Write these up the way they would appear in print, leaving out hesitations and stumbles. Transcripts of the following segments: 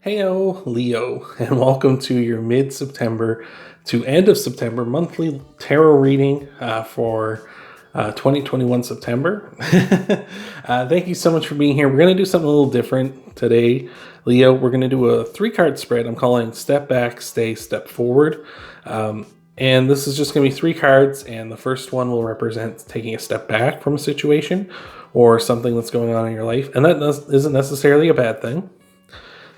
Heyo, Leo, and welcome to your mid-September to end of September monthly tarot reading for 2021 September. Thank you so much for being here. We're going to do something a little different today, Leo. We're going to do a 3-card spread. I'm calling Step Back, Stay, Step Forward. And this is just going to be 3 cards, and the first one will represent taking a step back from a situation or something that's going on in your life. And that isn't necessarily a bad thing.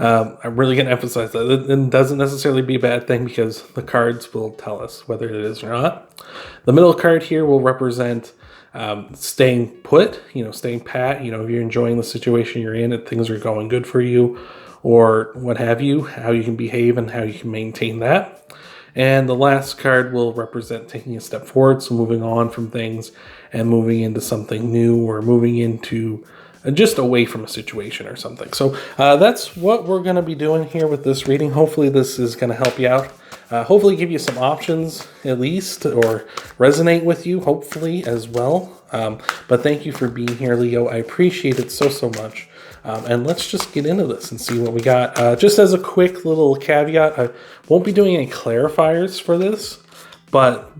I'm really going to emphasize that it doesn't necessarily be a bad thing because the cards will tell us whether it is or not. The middle card here will represent staying put, staying pat. If you're enjoying the situation you're in and things are going good for you or what have you, how you can behave and how you can maintain that. And the last card will represent taking a step forward, so moving on from things and moving into something new or moving into just away from a situation or something. So that's what we're going to be doing here with this reading. Hopefully this is going to help you out. Hopefully give you some options at least, or resonate with you, hopefully, as well. But thank you for being here, Leo. I appreciate it so much. And let's just get into this and see what we got. Just as a quick little caveat, I won't be doing any clarifiers for this, but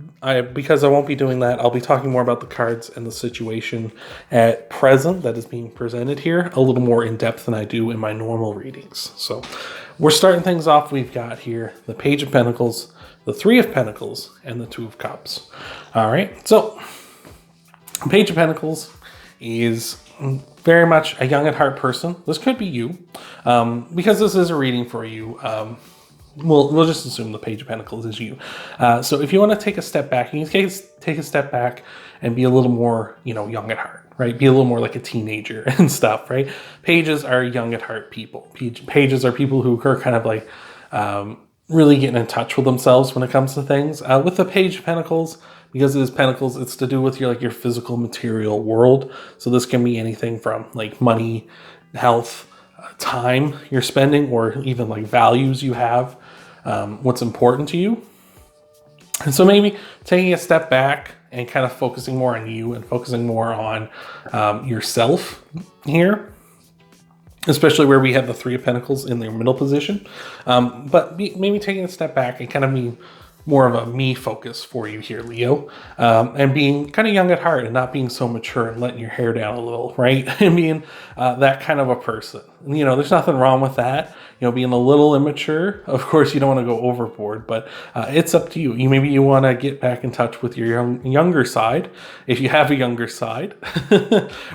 because I won't be doing that, I'll be talking more about the cards and the situation at present that is being presented here a little more in depth than I do in my normal readings. So we're starting things off. We've got here the Page of Pentacles, the Three of Pentacles, and the Two of Cups. All right, so Page of Pentacles is very much a young at heart person. This could be you, because this is a reading for you. We'll just assume the Page of Pentacles is you. So if you want to take a step back, you can take a step back and be a little more, young at heart, right? Be a little more like a teenager and stuff, right? Pages are young at heart people. Pages are people who are kind of like really getting in touch with themselves when it comes to things. With the Page of Pentacles, because it is Pentacles, it's to do with your physical material world. So this can be anything from like money, health, time you're spending, or even like values you have, what's important to you. And so maybe taking a step back and kind of focusing more on you and focusing more on yourself here, especially where we have the Three of Pentacles in their middle position. But maybe taking a step back and kind of being more of a me focus for you here, Leo, and being kind of young at heart and not being so mature and letting your hair down a little, right? And being that kind of a person. And, there's nothing wrong with that. Being a little immature. Of course, you don't want to go overboard, but it's up to you. Maybe you want to get back in touch with your younger side, if you have a younger side,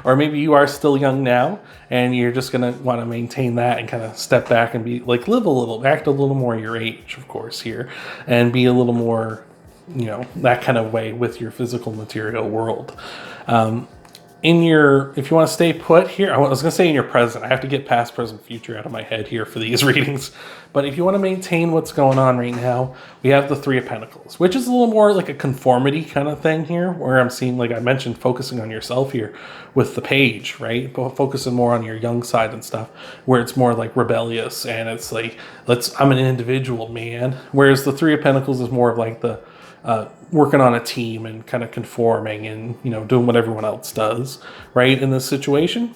or maybe you are still young now and you're just going to want to maintain that and kind of step back and be like, act a little more your age, of course, here, and be a little more, that kind of way with your physical material world. If you want to stay put here, I was going to say in your present. I have to get past, present, future out of my head here for these readings. But if you want to maintain what's going on right now, we have the Three of Pentacles, which is a little more like a conformity kind of thing here, where I'm seeing, like I mentioned, focusing on yourself here with the Page, right? Focusing more on your young side and stuff, where it's more like rebellious and it's like, I'm an individual, man. Whereas the Three of Pentacles is more of like the working on a team and kind of conforming and, doing what everyone else does, right, in this situation.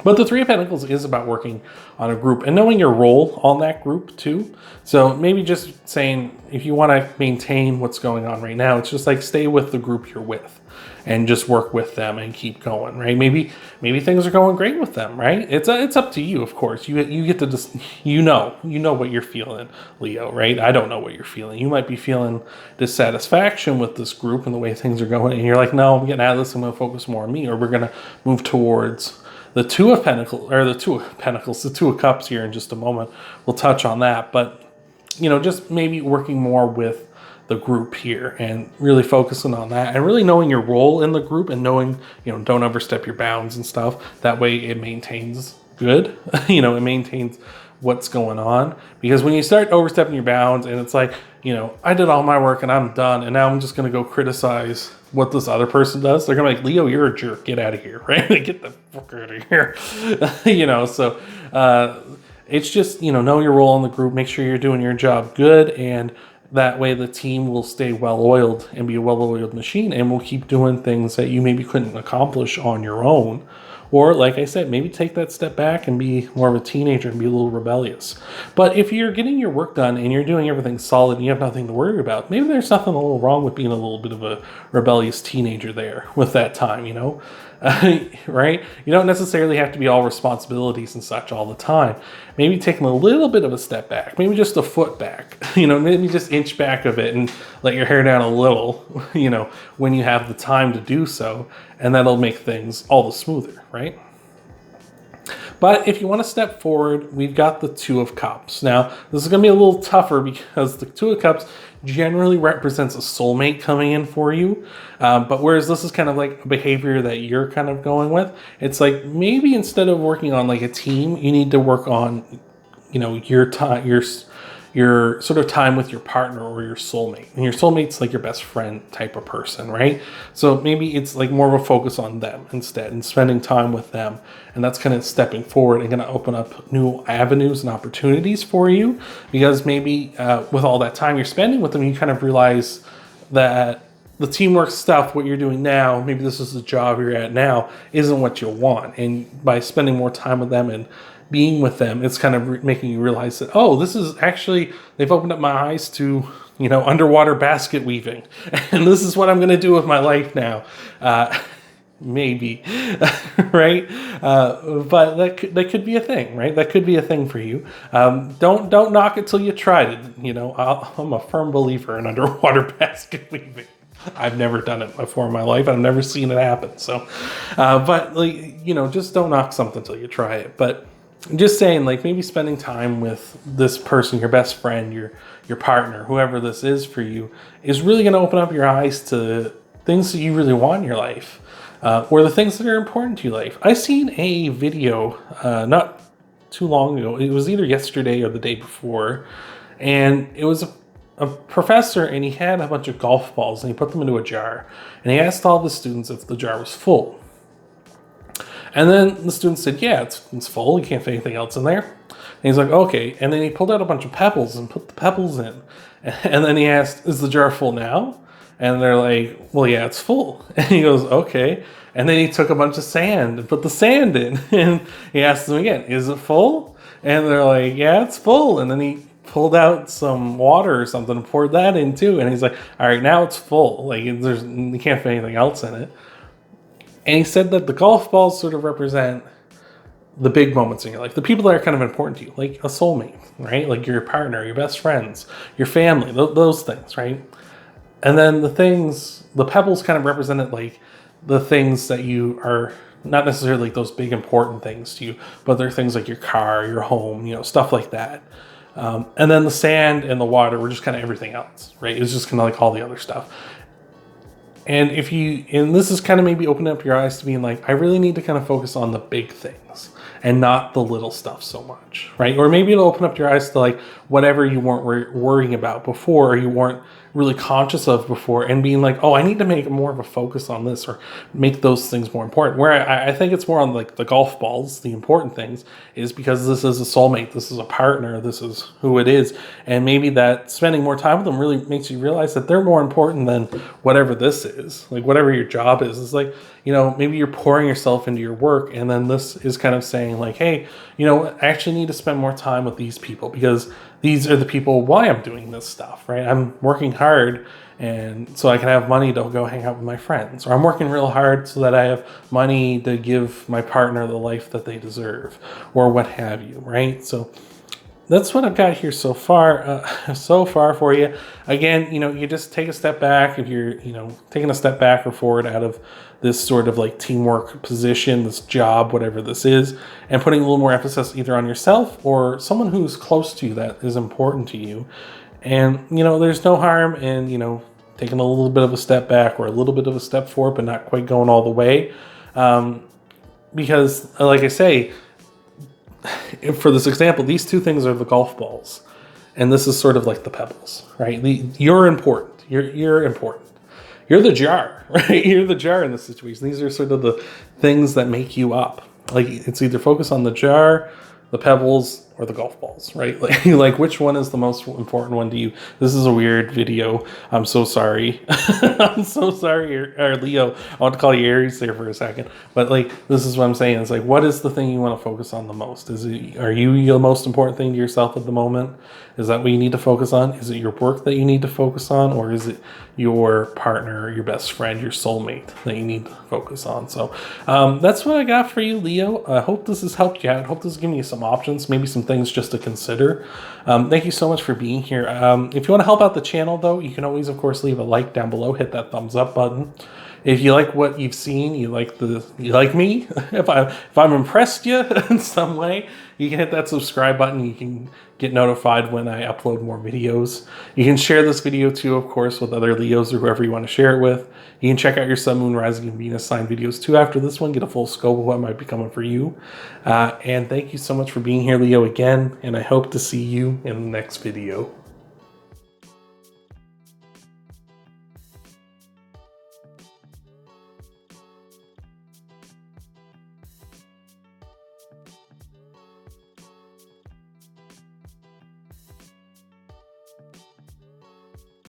But the Three of Pentacles is about working on a group and knowing your role on that group too. So maybe just saying, if you want to maintain what's going on right now, it's just like stay with the group you're with and just work with them and keep going, right? Maybe things are going great with them, right? It's up to you, of course. You get to just, you know what you're feeling, Leo, right? I don't know what you're feeling. You might be feeling dissatisfaction with this group and the way things are going, and you're like, no, I'm getting out of this. I'm going to focus more on me, or we're going to move towards the Two of Pentacles, or the Two of Cups here in just a moment. We'll touch on that, but just maybe working more with the group here and really focusing on that and really knowing your role in the group and knowing, don't overstep your bounds and stuff. That way it maintains good, it maintains what's going on. Because when you start overstepping your bounds and it's like, I did all my work and I'm done, and now I'm just going to go criticize what this other person does, they're going to be like, Leo, you're a jerk. Get out of here, right? Get the fuck out of here. So it's just, know your role in the group. Make sure you're doing your job good and That way the team will stay well-oiled and be a well-oiled machine, and will keep doing things that you maybe couldn't accomplish on your own. Or, like I said, maybe take that step back and be more of a teenager and be a little rebellious. But if you're getting your work done and you're doing everything solid and you have nothing to worry about, maybe there's nothing a little wrong with being a little bit of a rebellious teenager there with that time, you know? Right? You don't necessarily have to be all responsibilities and such all the time. Maybe taking a little bit of a step back, maybe just a foot back, you know, maybe just inch back a bit and let your hair down a little, you know, when you have the time to do so, and that'll make things all the smoother, right? But if you want to step forward, we've got the Two of Cups. Now, this is going to be a little tougher because the Two of Cups generally represents a soulmate coming in for you. But whereas this is kind of like a behavior that you're kind of going with, it's like maybe instead of working on like a team, you need to work on, you know, your time, your sort of time with your partner or your soulmate. And your soulmate's like your best friend type of person, right? So maybe it's like more of a focus on them instead and spending time with them. And that's kind of stepping forward and going to open up new avenues and opportunities for you, because maybe with all that time you're spending with them, you kind of realize that the teamwork stuff, what you're doing now, maybe this is the job you're at now, isn't what you want. And by spending more time with them and being with them, it's kind of making you realize that, oh, this is actually, they've opened up my eyes to, you know, underwater basket weaving. And this is what I'm going to do with my life now. Maybe, right? But that could be a thing, right? That could be a thing for you. Don't knock it till you tried it. You know, I'm a firm believer in underwater basket weaving. I've never done it before in my life. I've never seen it happen. So, but like, you know, just don't knock something till you try it. But just saying, like, maybe spending time with this person, your best friend, your partner, whoever this is for you, is really going to open up your eyes to things that you really want in your life, or the things that are important to your life. I seen a video not too long ago. It was either yesterday or the day before, and it was a professor, and he had a bunch of golf balls, and he put them into a jar, and he asked all the students if the jar was full. And then the student said, yeah, it's full. You can't fit anything else in there. And he's like, okay. And then he pulled out a bunch of pebbles and put the pebbles in. And then he asked, is the jar full now? And they're like, well, yeah, it's full. And he goes, okay. And then he took a bunch of sand and put the sand in. And he asked them again, is it full? And they're like, yeah, it's full. And then he pulled out some water or something and poured that in too. And he's like, all right, now it's full. Like, you can't fit anything else in it. And he said that the golf balls sort of represent the big moments in your life, the people that are kind of important to you, like a soulmate, right? Like your partner, your best friends, your family, those things, right? And then the pebbles kind of represented like the things that you are not necessarily like those big important things to you, but they're things like your car, your home, you know, stuff like that. And then the sand and the water were just kind of everything else, right? It was just kind of like all the other stuff. And this is kind of maybe opening up your eyes to being like, I really need to kind of focus on the big things and not the little stuff so much, right? Or maybe it'll open up your eyes to like whatever you weren't worrying about before, or you weren't really conscious of before, and being like, oh, I need to make more of a focus on this, or make those things more important. Where I think it's more on like the golf balls, the important things, is because this is a soulmate, this is a partner, this is who it is. And maybe that spending more time with them really makes you realize that they're more important than whatever this is, like whatever your job is. It's like, you know, maybe you're pouring yourself into your work, and then this is kind of saying like, hey, you know, I actually need to spend more time with these people, because these are the people why I'm doing this stuff, right? I'm working hard, and so I can have money to go hang out with my friends. Or I'm working real hard so that I have money to give my partner the life that they deserve, or what have you, right? So that's what I've got here so far for you. Again, you know, you just take a step back. If you're, you know, taking a step back or forward out of this sort of like teamwork position, this job, whatever this is, and putting a little more emphasis either on yourself or someone who's close to you that is important to you. And, you know, there's no harm in, you know, taking a little bit of a step back or a little bit of a step forward, but not quite going all the way. Because, like I say, for this example, these two things are the golf balls, and this is sort of like the pebbles, right? You're important. You're important. You're the jar, right? You're the jar in this situation. These are sort of the things that make you up. Like, it's either focus on the jar, the pebbles, or the golf balls, right? Like which one is the most important one to you? This is a weird video. I'm so sorry. I'm so sorry, or Leo. I want to call you Aries there for a second, but like this is what I'm saying. It's like, what is the thing you want to focus on the most? Are you the most important thing to yourself at the moment? Is that what you need to focus on? Is it your work that you need to focus on, or is it your partner, your best friend, your soulmate that you need to focus on? So that's what I got for you, Leo. I hope this has helped you out. I hope this is giving you some options, maybe some things just to consider. Thank you so much for being here. If you want to help out the channel, though, you can always, of course, leave a like down below. Hit that thumbs up button. If you like what you've seen, you like me, if I'm impressed you in some way, you can hit that subscribe button. You can get notified when I upload more videos. You can share this video too, of course, with other Leos or whoever you want to share it with. You can check out your Sun, Moon, Rising, and Venus sign videos too after this one. Get a full scope of what might be coming for you. And thank you so much for being here, Leo, again. And I hope to see you in the next video.